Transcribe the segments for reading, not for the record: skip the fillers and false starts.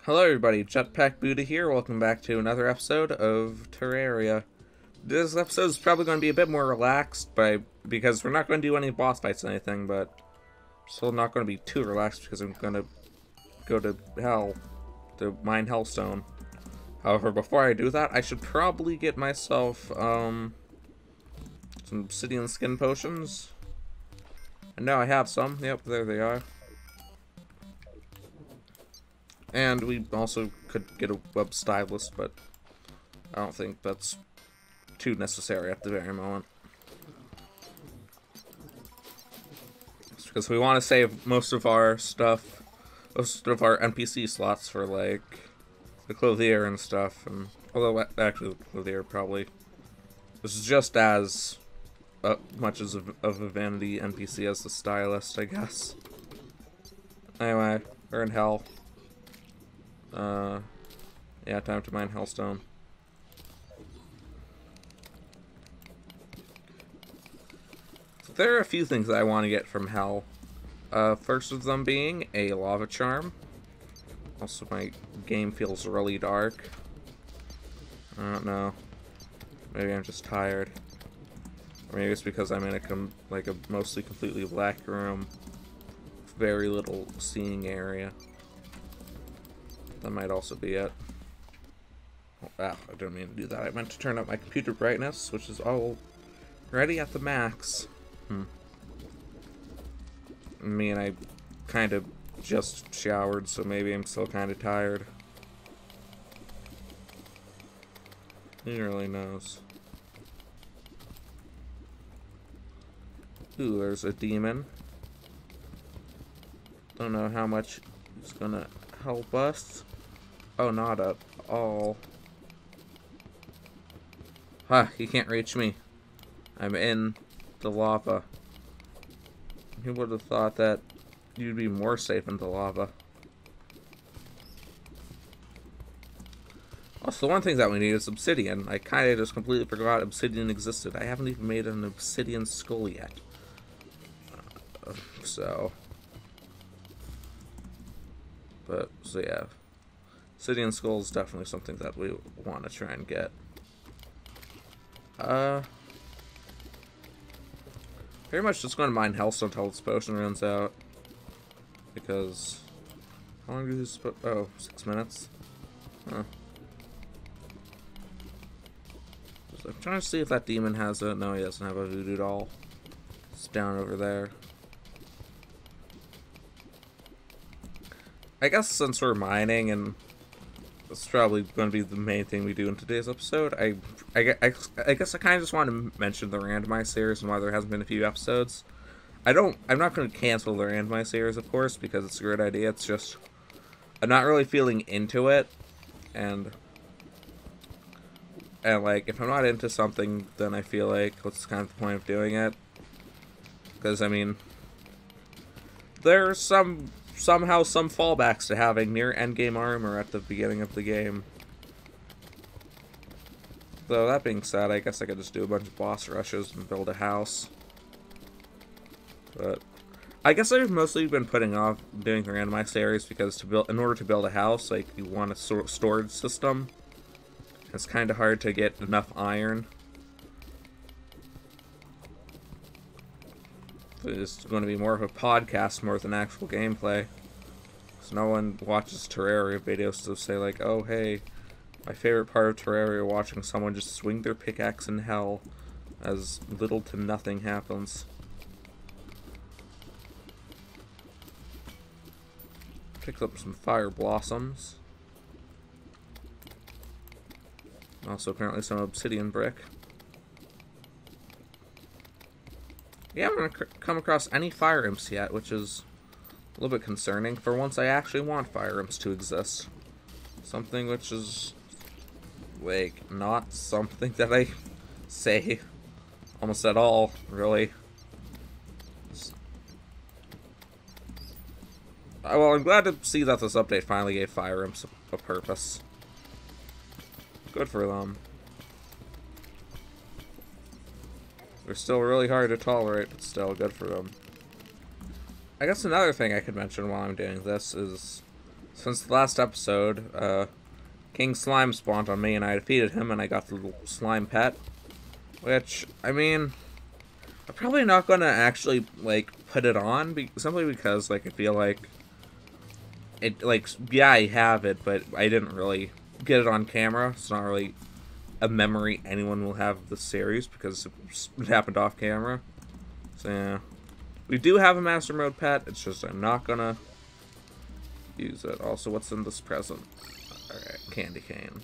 Hello everybody, Jetpack Buddha here, welcome back to another episode of Terraria. This episode is probably going to be a bit more relaxed because we're not going to do any boss fights or anything, but still not going to be too relaxed because I'm going to go to hell to mine Hellstone. However, before I do that, I should probably get myself some obsidian skin potions. And now I have some, yep, there they are. And we also could get a web stylist, but I don't think that's too necessary at the very moment. It's because we want to save most of our stuff, most of our NPC slots for, like, the clothier and stuff. And although, actually, the clothier probably is just as much as of a vanity NPC as the stylist, I guess. Anyway, we're in hell. Yeah, time to mine Hellstone. So there are a few things that I want to get from Hell. First of them being a lava charm. Also, my game feels really dark. I don't know. Maybe I'm just tired. Or maybe it's because I'm in a mostly completely black room. Very little seeing area. That might also be it. Oh, I didn't mean to do that. I meant to turn up my computer brightness, which is already at the max. I kind of just showered, so maybe I'm still kind of tired. Who really knows? Ooh, there's a demon. Don't know how much he's gonna help us. Oh, not at all. Ha, he can't reach me. I'm in the lava. Who would have thought that you'd be more safe in the lava? Also, one thing that we need is obsidian. I kind of just completely forgot obsidian existed. I haven't even made an obsidian skull yet. So yeah. Obsidian skull is definitely something that we want to try and get. Pretty much just going to mine Hellstone until this potion runs out. Because how long do these? Oh, 6 minutes. Huh. I'm trying to see if that demon has a. No, he doesn't have a voodoo doll. It's down over there. I guess since we're mining, and that's probably going to be the main thing we do in today's episode, I guess I kind of just want to mention the randomized series and why there hasn't been a few episodes. I'm not going to cancel the randomized series, of course, because it's a great idea. It's just I'm not really feeling into it, and like if I'm not into something, then I feel like what's kind of the point of doing it? Because I mean, there's somehow some fallbacks to having near endgame armor at the beginning of the game. Though, that being said, I guess I could just do a bunch of boss rushes and build a house. But I guess I've mostly been putting off doing the randomized series because in order to build a house, like, you want a storage system. It's kind of hard to get enough iron. It's going to be more of a podcast more than actual gameplay. So no one watches Terraria videos to say like, oh hey, my favorite part of Terraria, watching someone just swing their pickaxe in hell as little to nothing happens. Picked up some fire blossoms. Also apparently some obsidian brick. We haven't come across any fire imps yet, which is a little bit concerning. For once, I actually want fire imps to exist. Something which is, like, not something that I say almost at all, really. Well, I'm glad to see that this update finally gave fire imps a purpose. Good for them. They're still really hard to tolerate, but still good for them. I guess another thing I could mention while I'm doing this is Since the last episode, King Slime spawned on me and I defeated him and I got the little slime pet. Which, I mean, I'm probably not gonna actually, like, put it on, simply because, like, I feel like it, like, yeah, I have it, but I didn't really get it on camera. It's not really a memory anyone will have of the series because it happened off camera. So, yeah. We do have a Master Mode pet, it's just I'm not gonna use it. Also, what's in this present? Alright, candy cane.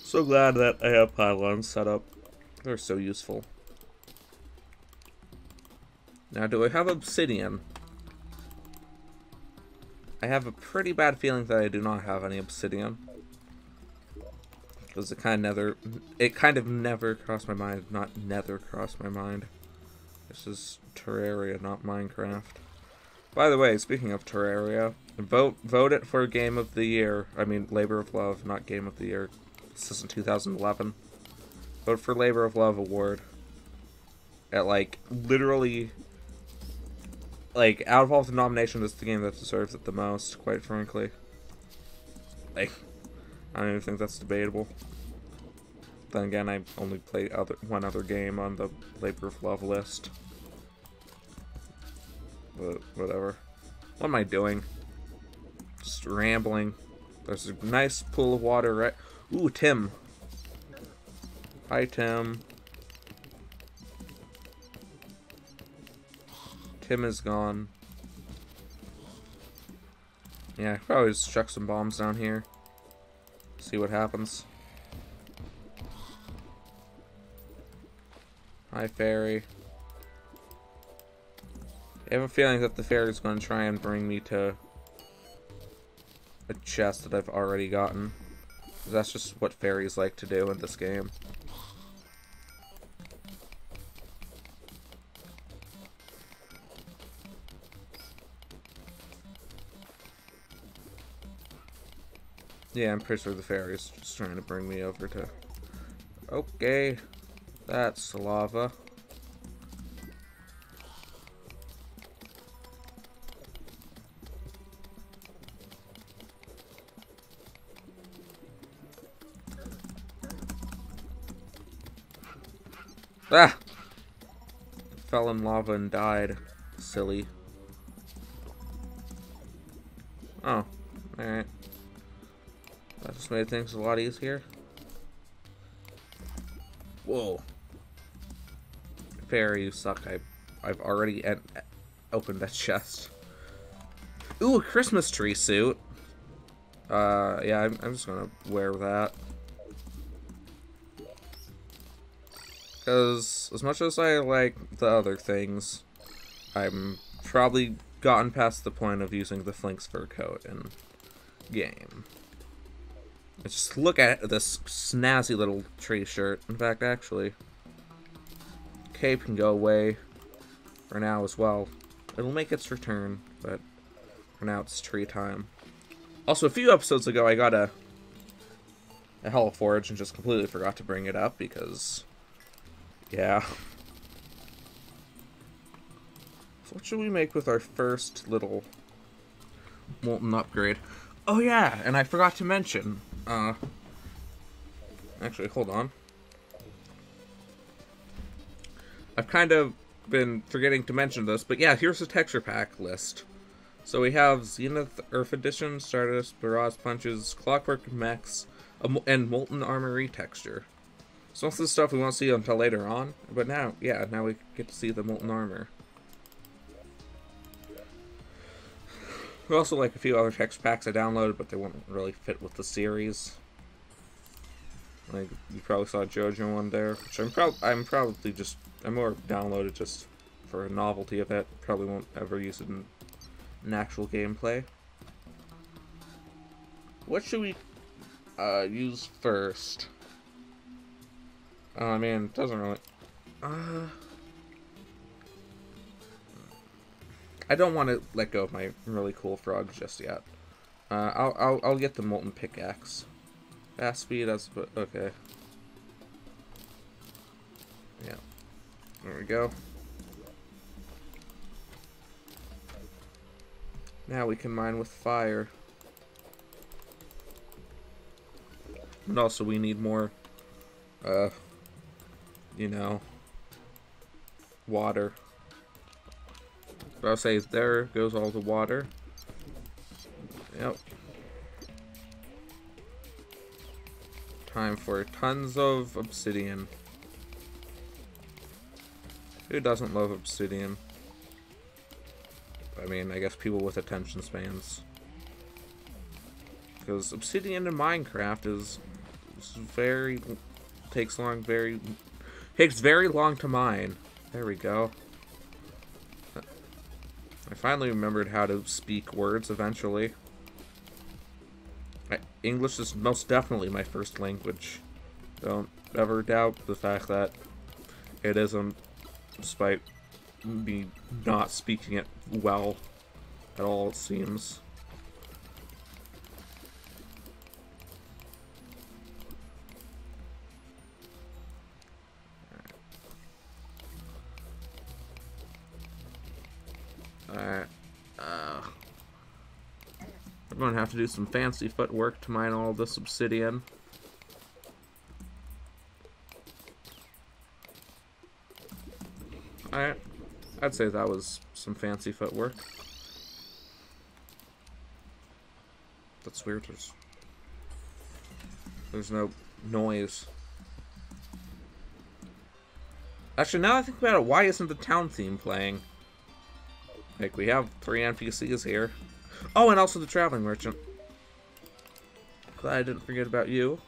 So glad that I have pylons set up. They're so useful. Now, do I have obsidian? I have a pretty bad feeling that I do not have any obsidian. Because it kind of never crossed my mind. Not nether crossed my mind. This is Terraria, not Minecraft. By the way, speaking of Terraria, vote it for Game of the Year. I mean, Labor of Love, not Game of the Year. This is in 2011. Vote for Labor of Love award. At, like, literally, like, out of all the nominations, it's the game that deserves it the most, quite frankly. Like, I don't even think that's debatable. Then again, I only played one other game on the Labor of Love list. But, whatever. What am I doing? Just rambling. There's a nice pool of water right... Ooh, Tim. Hi, Tim. Tim is gone. Yeah, I could probably just chuck some bombs down here. See what happens. Hi, fairy. I have a feeling that the fairy's going to try and bring me to a chest that I've already gotten. That's just what fairies like to do in this game. Yeah, I'm pretty sure the fairy's just trying to bring me over to... Okay, that's lava. Ah! Fell in lava and died. Silly. Oh, alright. That just made things a lot easier. Whoa. Fairy, you suck. I've already opened that chest. Ooh, a Christmas tree suit. Yeah, I'm just gonna wear that. Because as much as I like the other things, I'm probably gotten past the point of using the Flink's fur coat in game. Just look at this snazzy little tree shirt. In fact, actually, cape can go away for now as well. It'll make its return, but for now it's tree time. Also, a few episodes ago, I got a Hello Forge and just completely forgot to bring it up because... yeah. So what should we make with our first little molten upgrade? Oh yeah, and I forgot to mention, actually, hold on. I've kind of been forgetting to mention this, but yeah, here's the texture pack list. So we have Zenith Earth Edition, Stardust, Barrage Punches, Clockwork Mechs, and Molten Armory texture. So most of this stuff we won't see until later on, but now, yeah, now we get to see the Molten Armor. We also like a few other text packs I downloaded, but they won't really fit with the series. Like, you probably saw JoJo one there, which I'm more downloaded just for a novelty of it. Probably won't ever use it in actual gameplay. What should we use first? I mean, it doesn't really... I don't want to let go of my really cool frog just yet. I'll get the molten pickaxe. Fast speed, okay. Yeah. There we go. Now we can mine with fire. And also we need more, you know, water. But I'll say there goes all the water. Yep. Time for tons of obsidian. Who doesn't love obsidian? I mean, I guess people with attention spans. Because obsidian in Minecraft is very... takes very long to mine. There we go. I finally remembered how to speak words eventually. English is most definitely my first language. Don't ever doubt the fact that it isn't, despite me not speaking it well at all, it seems. Alright. I'm going to have to do some fancy footwork to mine all this obsidian. Alright. I'd say that was some fancy footwork. That's weird. There's no noise. Actually, now I think about it, why isn't the town theme playing? Like, we have 3 NPCs here. Oh, and also the traveling merchant. Glad I didn't forget about you.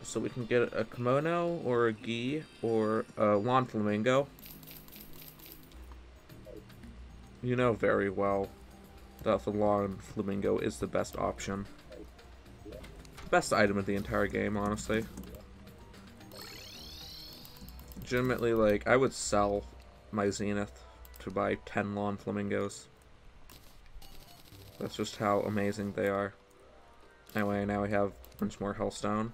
So we can get a kimono, or a gi, or a lawn flamingo. You know very well that the lawn flamingo is the best option. Best item of the entire game, honestly. Legitimately, like, I would sell my Zenith to buy 10 lawn flamingos. That's just how amazing they are. Anyway, now we have a bunch more hellstone.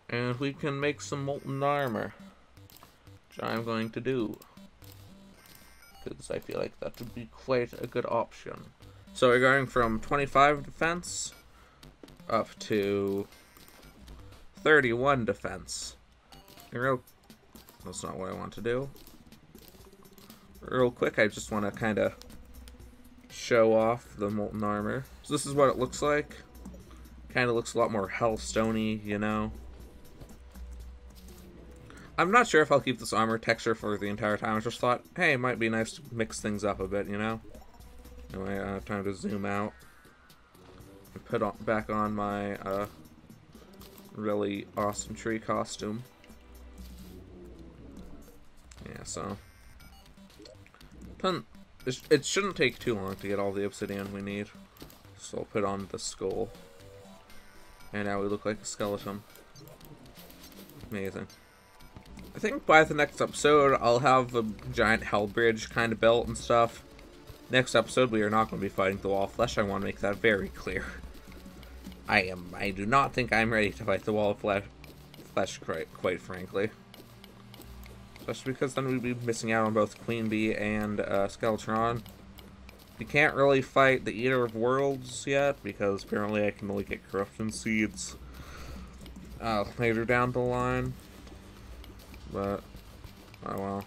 And we can make some molten armor. Which I'm going to do. Because I feel like that would be quite a good option. So we're going from 25 defense up to 31 defense. That's not what I want to do. Real quick, I just want to kind of show off the molten armor. So this is what it looks like. Kind of looks a lot more hellstone-y, you know. I'm not sure if I'll keep this armor texture for the entire time. I just thought, hey, it might be nice to mix things up a bit, you know. Anyway, I have time to zoom out and put back on my really awesome tree costume. Yeah, so it shouldn't take too long to get all the obsidian we need. So I'll put on the skull. And now we look like a skeleton. Amazing. I think by the next episode, I'll have a giant hell bridge kind of built and stuff. Next episode, we are not going to be fighting the wall of flesh. I want to make that very clear. I do not think I'm ready to fight the wall of flesh quite frankly. Especially because then we'd be missing out on both Queen Bee and Skeletron. We can't really fight the Eater of Worlds yet, because apparently I can only get corruption seeds later down the line. But, oh well.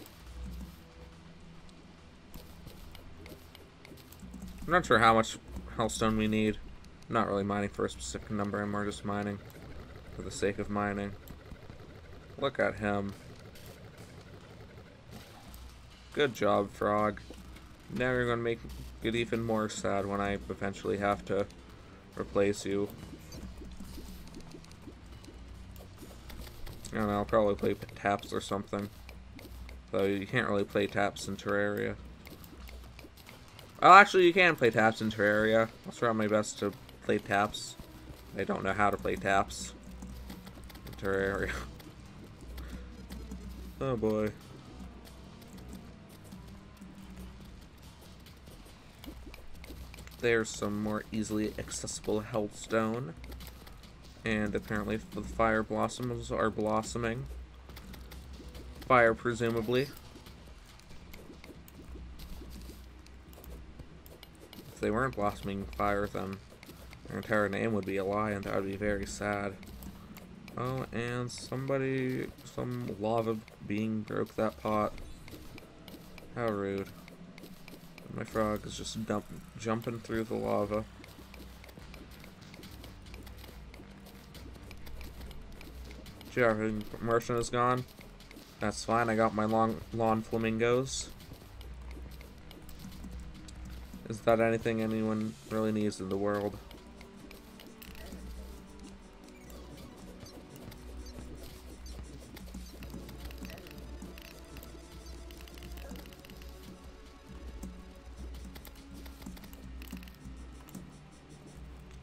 I'm not sure how much hellstone we need. I'm not really mining for a specific number, I'm more just mining for the sake of mining. Look at him. Good job, Frog. Now you're gonna make it even more sad when I eventually have to replace you. I don't know, I'll probably play taps or something. Though you can't really play taps in Terraria. Oh, actually you can play taps in Terraria. I'll try my best to play taps. I don't know how to play taps in Terraria. Oh boy. There's some more easily accessible hellstone. And apparently the fire blossoms are blossoming. Fire, presumably. they weren't blossoming fire, then their entire name would be a lie, and that would be very sad. Oh, and some lava being broke that pot. How rude. My frog is just jumping through the lava. Sure, immersion is gone. That's fine, I got my lawn flamingos. Is that anything anyone really needs in the world?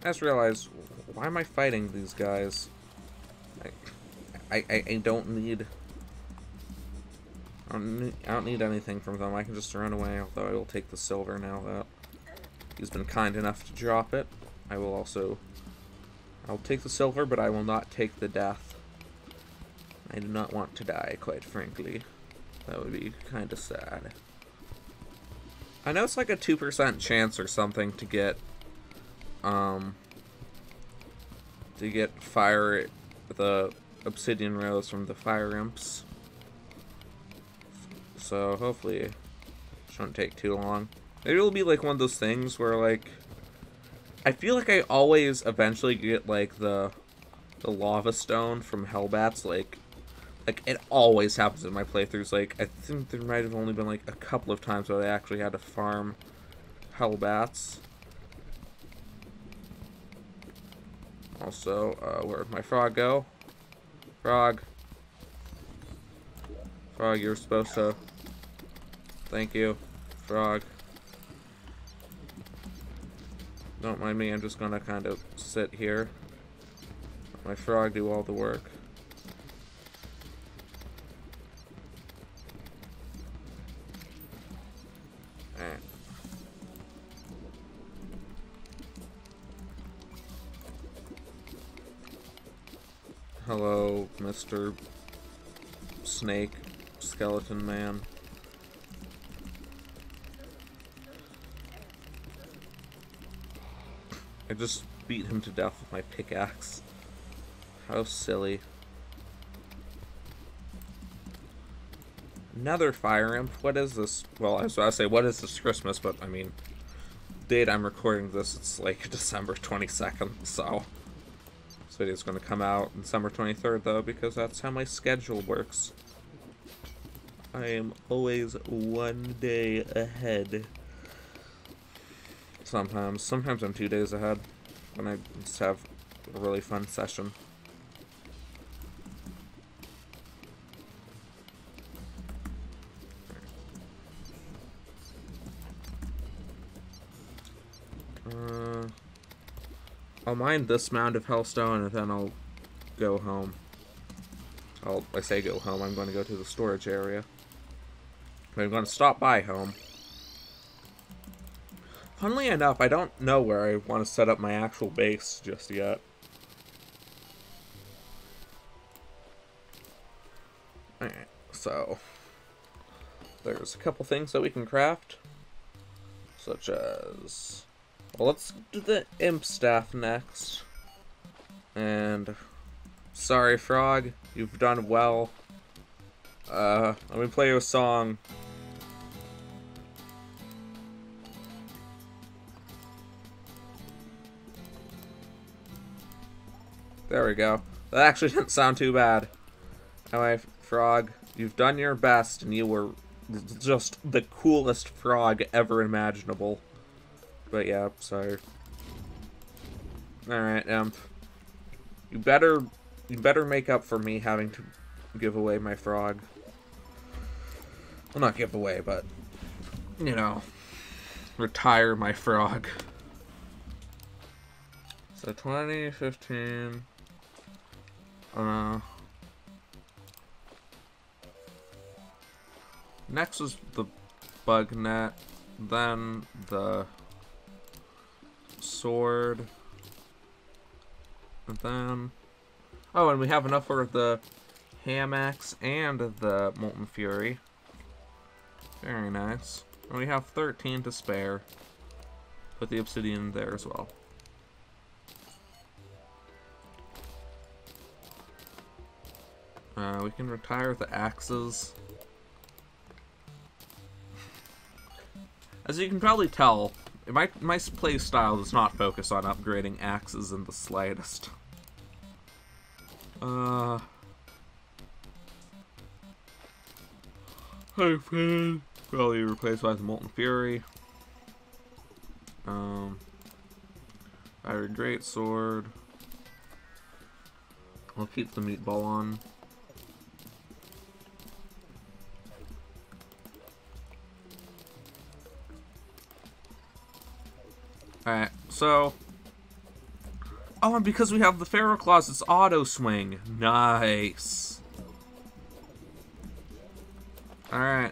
I just realized, why am I fighting these guys? I don't need... I don't need anything from them. I can just run away, although I will take the silver now that he's been kind enough to drop it. I'll take the silver, but I will not take the death. I do not want to die, quite frankly. That would be kind of sad. I know it's like a 2% chance or something to get the obsidian rose from the fire imps. So hopefully it shouldn't take too long. Maybe it'll be like one of those things where, like, I feel like I always eventually get like the lava stone from Hellbats. Like it always happens in my playthroughs. Like, I think there might have only been like a couple of times where I actually had to farm Hellbats. Also, where'd my frog go? Frog, you're supposed to... Thank you, frog. Don't mind me, I'm just gonna kind of sit here. Let my frog do all the work. Hello, Mr. Snake Skeleton Man. I just beat him to death with my pickaxe. How silly. Another fire imp? What is this? Well, I was about to say, what is this Christmas? But, I mean, date I'm recording this, it's like December 22nd, so... This video's gonna come out on December 23rd, though, because that's how my schedule works. I am always one day ahead. Sometimes I'm 2 days ahead, when I just have a really fun session. I'll mine this mound of hellstone and then I'll go home. I say go home, I'm going to go to the storage area. But I'm going to stop by home. Funnily enough, I don't know where I want to set up my actual base just yet. Alright, so... There's a couple things that we can craft. Such as... Well, let's do the imp staff next. And... Sorry, frog. You've done well. Let me play you a song. There we go. That actually didn't sound too bad. Anyway, frog, you've done your best, and you were just the coolest frog ever imaginable. But yeah, sorry. Alright, imp. You better make up for me having to give away my frog. Well, not give away, but, you know, retire my frog. So 2015. Next is the bug net, then the sword, and then... Oh, and we have enough for the ham axe and the molten fury. Very nice. And we have 13 to spare. Put the obsidian there as well. We can retire the axes. As you can probably tell, my play style does not focus on upgrading axes in the slightest. Probably replaced by the Molten Fury. Fiery Greatsword. I'll keep the meatball on. Alright, so... Oh, and because we have the Pharaoh Claws, it's auto swing. Nice. Alright.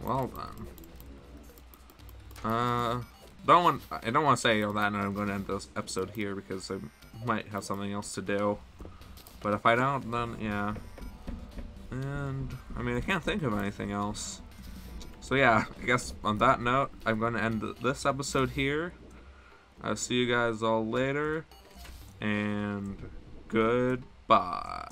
Well then. I don't want to say that, and I'm going to end this episode here because I might have something else to do. But if I don't, then yeah. And I mean, I can't think of anything else. So yeah, I guess on that note, I'm going to end this episode here. I'll see you guys all later, and goodbye.